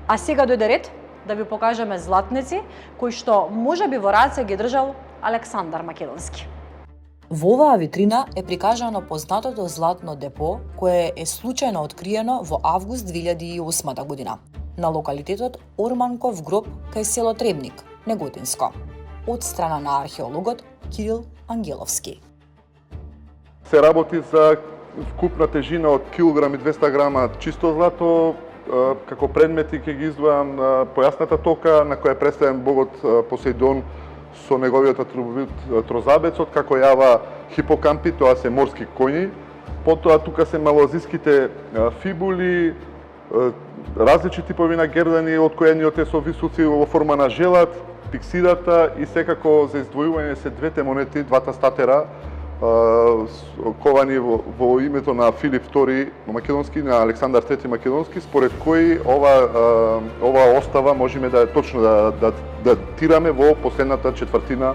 А сега дојде ред да ви покажеме златници кои што можеби во раце ги држал Александар Македонски. Во оваа витрина е прикажано познатото златно депо кое е случајно откриено во август 2008 година на локалитетот Орманков гроб кај село Требник, Неготинско, од страна на археологот Кирил Ангеловски. Се работи за вкупна тежина од килограм и 200 грама чисто злато. Како предмети ќе ги издвојам појасната тока на која е представен богот Посеидон со неговиот атрибут трозабецот, како јава хипокампи, тоа се морски коњи. Потоа тука се малоазиските фибули, различни типови на гердани, од кои едниот е со висоци во форма на желат, пиксидата и секако за издвојување се двете монети, двата статера, ковани во името на Филип II Македонски, на Александар III Македонски, според кои ова остава можеме да точно да датираме во последната четвртина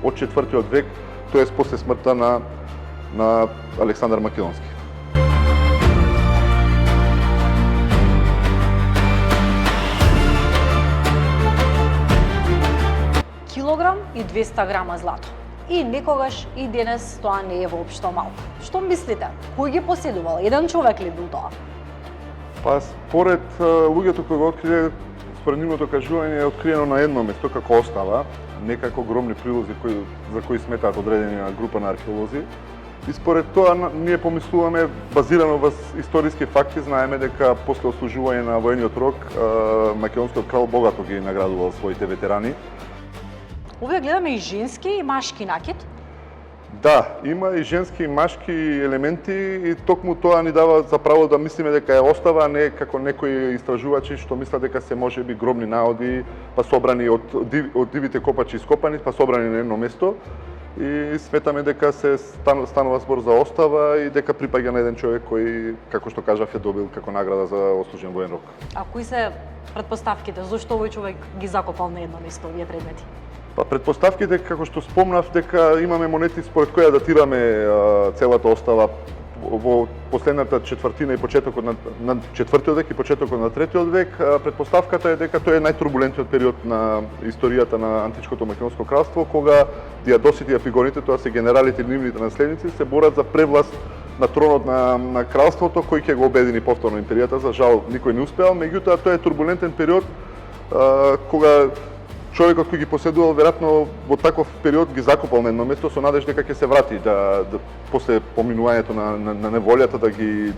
од 4 век, тоест после смртта на Александар Македонски. Килограм и 200 грама злато. И некогаш и денес тоа не е воопшто малку. Што мислите? Кој ги поседувал? Еден човек ли бил тоа? Па според луѓето кои го открие, според нивното кажување е откриено на едно место како остава, не како огромни прилози за кои сметаат одредени на група на археолози. И според тоа ние помислуваме базирано во историски факти, знаеме дека после ослужување на воениот рок македонскиот крал богато ги наградувал своите ветерани. Овде гледаме и женски и машки накид. Да, има и женски и машки елементи и токму тоа ни дава за право да мислиме дека е остава, а не како некои истражувачи што мислат дека се можеби гробни наоди, па собрани од дивите копачи ископани, па собрани на едно место. И сметаме дека се станува збор за остава и дека припаѓа на еден човек кој, како што кажав, е добил како награда за ослужен воен рок. А кои се претпоставките зошто овој човек ги закопал на едно место овие предмети? Па претпоставките, како што спомнав, дека имаме монети според која датираме целата остава во последната четвртина и почетокот на 4 век и почетокот на 3 век. Претпоставката е дека тој е најтурбулентниот период на историјата на античкото македонско кралство, кога диадосите и афигоните, тоа се генералите и нивните наследници, се борат за превласт на тронот на кралството, кој ќе го обедини повторно империјата. За жал никој не успеал, меѓутоа тоа е турбулентен период кога човекот кој ги поседувал веројатно во таков период ги закопал на едно место со надеж дека ќе се врати после поминувањето на неволјата да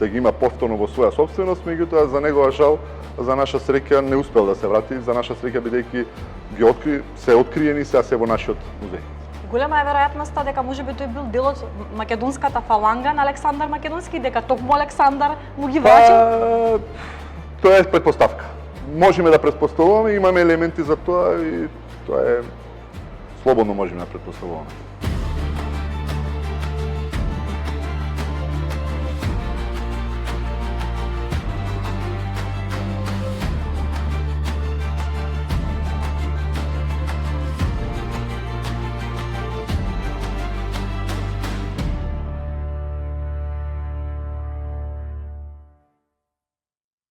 ги има повторно во своја сопственост, меѓутоа за негова жал, за наша среќа не успел да се врати, за наша среќа бидејќи се откриени се во нашиот музеј. Голема е веројатноста дека можеби тој бил дел од македонската фаланга на Александар Македонски, дека токму Александар му ги врачи? Тоа е претпоставка. Можеме да претпоставуваме, имаме елементи за тоа и тоа е слободно можеме да претпоставуваме.